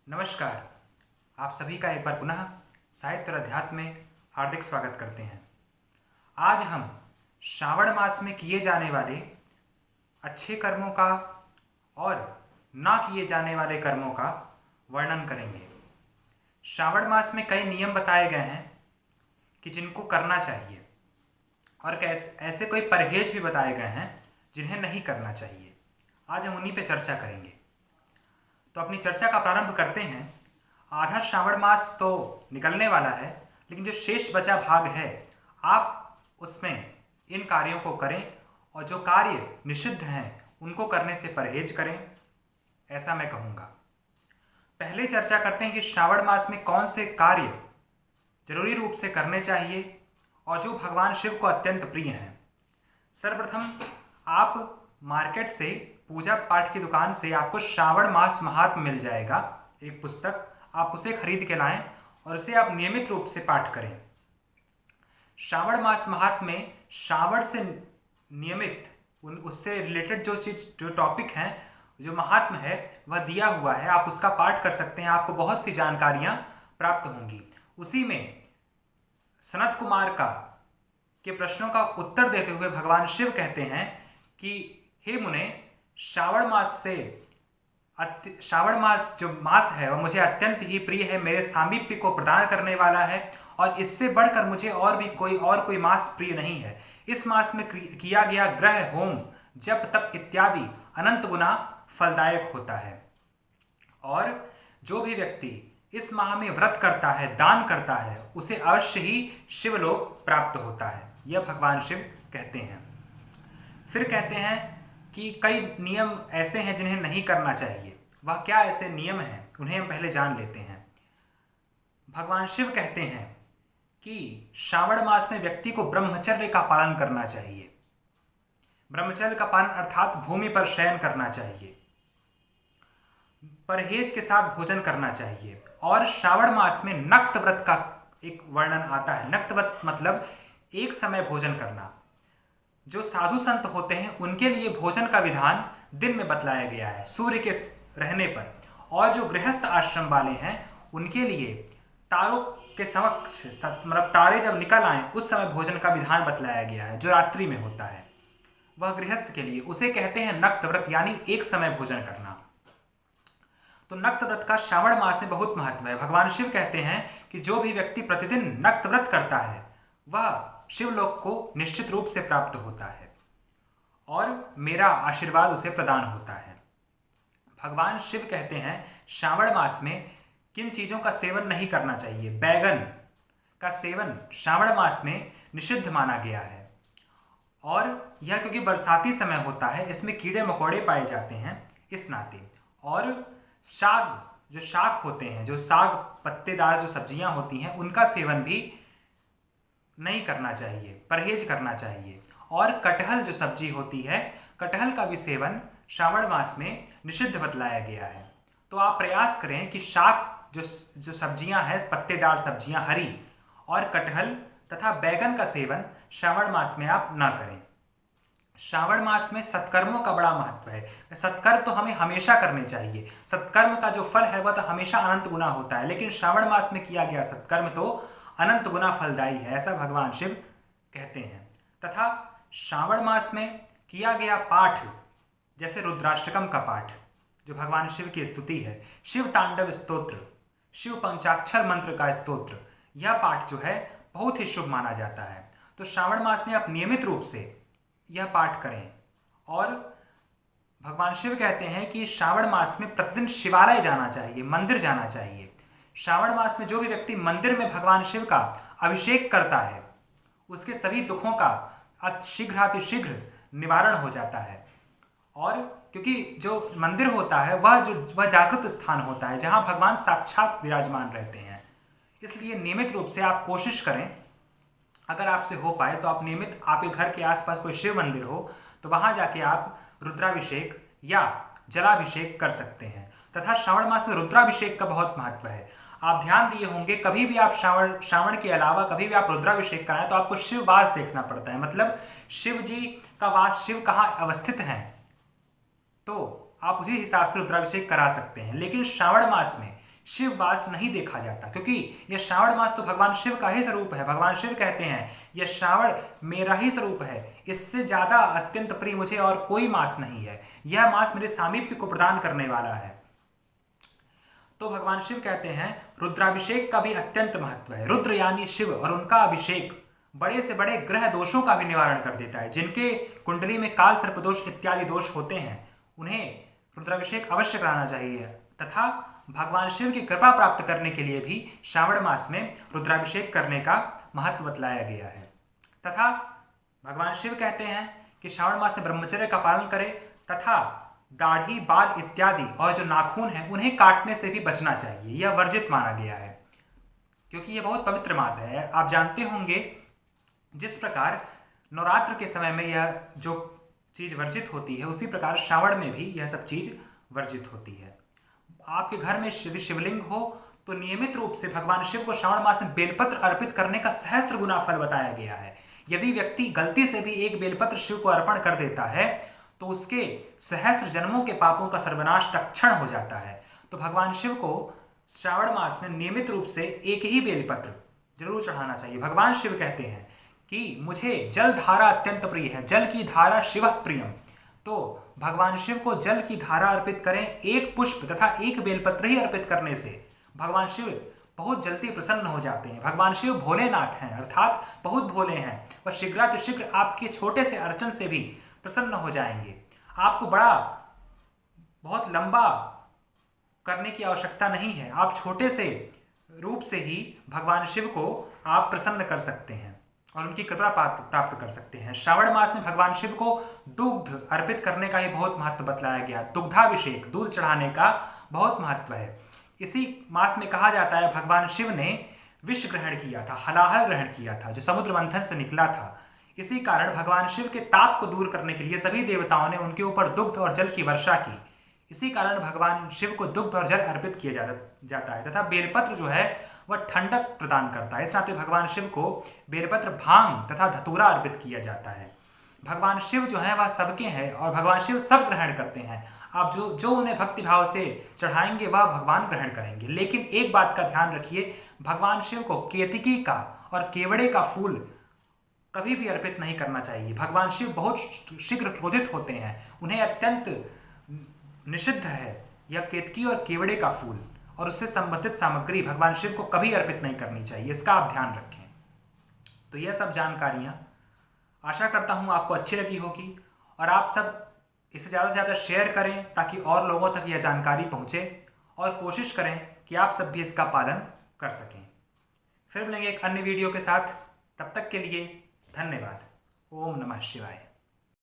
नमस्कार। आप सभी का एक बार पुनः साहित्य और अध्यात्म में हार्दिक स्वागत करते हैं। आज हम श्रावण मास में किए जाने वाले अच्छे कर्मों का और ना किए जाने वाले कर्मों का वर्णन करेंगे। श्रावण मास में कई नियम बताए गए हैं कि जिनको करना चाहिए और ऐसे कोई परहेज भी बताए गए हैं जिन्हें नहीं करना चाहिए। आज हम उन्हीं पे चर्चा करेंगे। तो अपनी चर्चा का प्रारंभ करते हैं। आधा श्रावण मास तो निकलने वाला है, लेकिन जो शेष बचा भाग है, आप उसमें इन कार्यों को करें और जो कार्य निषिद्ध हैं उनको करने से परहेज करें, ऐसा मैं कहूँगा। पहले चर्चा करते हैं कि श्रावण मास में कौन से कार्य जरूरी रूप से करने चाहिए और जो भगवान शिव को अत्यंत प्रिय हैं। सर्वप्रथम आप मार्केट से, पूजा पाठ की दुकान से आपको श्रावण मास महात्म्य मिल जाएगा, एक पुस्तक। आप उसे खरीद के लाएं और उसे आप नियमित रूप से पाठ करें। श्रावण मास महात्म्य में श्रावण से नियमित उससे रिलेटेड जो टॉपिक हैं, जो महात्म्य है, वह दिया हुआ है। आप उसका पाठ कर सकते हैं, आपको बहुत सी जानकारियां प्राप्त होंगी। उसी में सनत कुमार के प्रश्नों का उत्तर देते हुए भगवान शिव कहते हैं कि हे मुने, श्रावण मास जो मास है वह मुझे अत्यंत ही प्रिय है, मेरे सामीप्य को प्रदान करने वाला है और इससे बढ़कर मुझे और कोई मास प्रिय नहीं है। इस मास में किया गया ग्रह, होम, जप, तप इत्यादि अनंत गुना फलदायक होता है और जो भी व्यक्ति इस माह में व्रत करता है, दान करता है, उसे अवश्य ही शिवलोक प्राप्त होता है। यह भगवान शिव कहते हैं। फिर कहते हैं कि कई नियम ऐसे हैं जिन्हें नहीं करना चाहिए। वह क्या ऐसे नियम हैं, उन्हें हम पहले जान लेते हैं। भगवान शिव कहते हैं कि श्रावण मास में व्यक्ति को ब्रह्मचर्य का पालन करना चाहिए। ब्रह्मचर्य का पालन अर्थात भूमि पर शयन करना चाहिए, परहेज के साथ भोजन करना चाहिए और श्रावण मास में नक्त व्रत का एक वर्णन आता है। नक्त व्रत मतलब एक समय भोजन करना। जो साधु संत होते हैं उनके लिए भोजन का विधान दिन में बतलाया गया है, सूर्य के रहने पर, और जो गृहस्थ आश्रम वाले हैं उनके लिए तारों के समक्ष, मतलब तारे जब निकल आए उस समय भोजन का विधान बतलाया गया है, जो रात्रि में होता है। वह गृहस्थ के लिए, उसे कहते हैं नक्त व्रत, यानी एक समय भोजन करना। तो नक्त व्रत का श्रावण मास में बहुत महत्व है। भगवान शिव कहते हैं कि जो भी व्यक्ति प्रतिदिन नक्त व्रत करता है वह शिवलोक को निश्चित रूप से प्राप्त होता है और मेरा आशीर्वाद उसे प्रदान होता है। भगवान शिव कहते हैं श्रावण मास में किन चीज़ों का सेवन नहीं करना चाहिए। बैगन का सेवन श्रावण मास में निषिद्ध माना गया है और यह क्योंकि बरसाती समय होता है, इसमें कीड़े मकोड़े पाए जाते हैं, इस नाते। और जो शाक होते हैं, जो साग पत्तेदार जो सब्जियां होती हैं, उनका सेवन भी नहीं करना चाहिए, परहेज करना चाहिए। और कटहल जो सब्जी होती है, कटहल का भी सेवन श्रावण मास में निषिद्ध बतलाया गया है। तो आप प्रयास करें कि शाक जो सब्जियां हैं, पत्तेदार सब्जियां हरी, और कटहल तथा बैगन का सेवन श्रावण मास में आप ना करें। श्रावण मास में सत्कर्मों का बड़ा महत्व है। सत्कर्म तो हमें हमेशा करने चाहिए। सत्कर्म का जो फल है वह तो हमेशा अनंत गुना होता है, लेकिन श्रावण मास में किया गया सत्कर्म तो अनंत गुना फलदायी है, ऐसा भगवान शिव कहते हैं। तथा श्रावण मास में किया गया पाठ, जैसे रुद्राष्टकम का पाठ, जो भगवान शिव की स्तुति है, शिव तांडव स्तोत्र, शिव पंचाक्षर मंत्र का स्तोत्र, यह पाठ जो है बहुत ही शुभ माना जाता है। तो श्रावण मास में आप नियमित रूप से यह पाठ करें। और भगवान शिव कहते हैं कि श्रावण मास में प्रतिदिन शिवालय जाना चाहिए, मंदिर जाना चाहिए। श्रावण मास में जो भी व्यक्ति मंदिर में भगवान शिव का अभिषेक करता है उसके सभी दुखों का अतिशीघ्र निवारण हो जाता है। और क्योंकि जो मंदिर होता है वह जागृत स्थान होता है जहां भगवान साक्षात विराजमान रहते हैं, इसलिए नियमित रूप से आप कोशिश करें, अगर आपसे हो पाए तो आप नियमित, आपके घर के आसपास कोई शिव मंदिर हो तो वहां जाके आप रुद्राभिषेक या जलाभिषेक कर सकते हैं। तथा श्रावण मास में रुद्राभिषेक का बहुत महत्व है। आप ध्यान दिए होंगे, कभी भी आप श्रावण के अलावा कभी भी आप रुद्राभिषेक कराएं तो आपको शिव वास देखना पड़ता है, मतलब शिव जी का वास, शिव कहाँ अवस्थित हैं, तो आप उसी हिसाब से रुद्राभिषेक करा सकते हैं। लेकिन श्रावण मास में शिववास नहीं देखा जाता, क्योंकि यह श्रावण मास तो भगवान शिव का ही स्वरूप है। भगवान शिव कहते हैं यह श्रावण मेरा ही स्वरूप है, इससे ज्यादा अत्यंत प्रिय मुझे और कोई मास नहीं है, यह मास मेरे सामीप्य को प्रदान करने वाला है। तो भगवान शिव कहते हैं रुद्राभिषेक का भी अत्यंत महत्व है। रुद्र यानी शिव, और उनका अभिषेक बड़े से बड़े ग्रह दोषों का भी निवारण कर देता है। जिनके कुंडली में काल सर्प दोष इत्यादि दोष होते हैं उन्हें रुद्राभिषेक अवश्य कराना चाहिए। तथा भगवान शिव की कृपा प्राप्त करने के लिए भी श्रावण मास में रुद्राभिषेक करने का महत्व बतलाया गया है। तथा भगवान शिव कहते हैं कि श्रावण मास में ब्रह्मचर्य का पालन करें तथा दाढ़ी, बाल इत्यादि और जो नाखून है उन्हें काटने से भी बचना चाहिए, यह वर्जित माना गया है, क्योंकि यह बहुत पवित्र मास है। आप जानते होंगे जिस प्रकार नवरात्र के समय में यह जो चीज वर्जित होती है, उसी प्रकार श्रावण में भी यह सब चीज वर्जित होती है। आपके घर में शिवलिंग हो तो नियमित रूप से भगवान शिव को श्रावण मास में बेलपत्र अर्पित करने का सहस्त्र गुना फल बताया गया है। यदि व्यक्ति गलती से भी एक बेलपत्र शिव को अर्पण कर देता है तो उसके सहस्त्र जन्मों के पापों का सर्वनाश तत्क्षण हो जाता है। तो भगवान शिव को श्रावण मास में नियमित रूप से एक ही बेलपत्र जरूर चढ़ाना चाहिए। भगवान शिव कहते हैं कि मुझे जल धारा अत्यंत प्रिय है, जल की धारा शिव प्रियम। तो भगवान शिव को जल की धारा अर्पित करें, एक पुष्प तथा एक बेलपत्र ही अर्पित करने से भगवान शिव बहुत जल्दी प्रसन्न हो जाते हैं। भगवान शिव भोलेनाथ हैं, अर्थात बहुत भोले हैं, और शीघ्रातिशीघ्र आपके छोटे से अर्चन से भी प्रसन्न हो जाएंगे। आपको बहुत लंबा करने की आवश्यकता नहीं है, आप छोटे से रूप से ही भगवान शिव को आप प्रसन्न कर सकते हैं और उनकी कृपा प्राप्त कर सकते हैं। श्रावण मास में भगवान शिव को दुग्ध अर्पित करने का ही बहुत महत्व बतलाया गया। दुग्धाभिषेक, दूध चढ़ाने का बहुत महत्व है। इसी मास में कहा जाता है भगवान शिव ने विष ग्रहण किया था, हलाहल ग्रहण किया था, जो समुद्र मंथन से निकला था। इसी कारण भगवान शिव के ताप को दूर करने के लिए सभी देवताओं ने उनके ऊपर दुग्ध और जल की वर्षा की। इसी कारण भगवान शिव को दुग्ध और जल अर्पित किया जाता है। तथा बेलपत्र जो है वह ठंडक प्रदान करता है, इस नाते भगवान शिव को बेलपत्र, भांग तथा धतूरा अर्पित किया जाता है। भगवान शिव जो है वह सबके हैं और भगवान शिव सब ग्रहण करते हैं। आप जो उन्हें भक्ति भाव से चढ़ाएंगे वह भगवान ग्रहण करेंगे। लेकिन एक बात का ध्यान रखिए, भगवान शिव को केतकी का और केवड़े का फूल कभी भी अर्पित नहीं करना चाहिए। भगवान शिव बहुत शीघ्र क्रोधित होते हैं, उन्हें अत्यंत निषिद्ध है यह केतकी और केवड़े का फूल और उससे संबंधित सामग्री भगवान शिव को कभी अर्पित नहीं करनी चाहिए, इसका आप ध्यान रखें। तो यह सब जानकारियां आशा करता हूं आपको अच्छी लगी होगी और आप सब इसे ज़्यादा से ज़्यादा शेयर करें ताकि और लोगों तक यह जानकारी पहुंचे, और कोशिश करें कि आप सब भी इसका पालन कर सकें। फिर मिलेंगे एक अन्य वीडियो के साथ, तब तक के लिए धन्यवाद। ओम नमः शिवाय।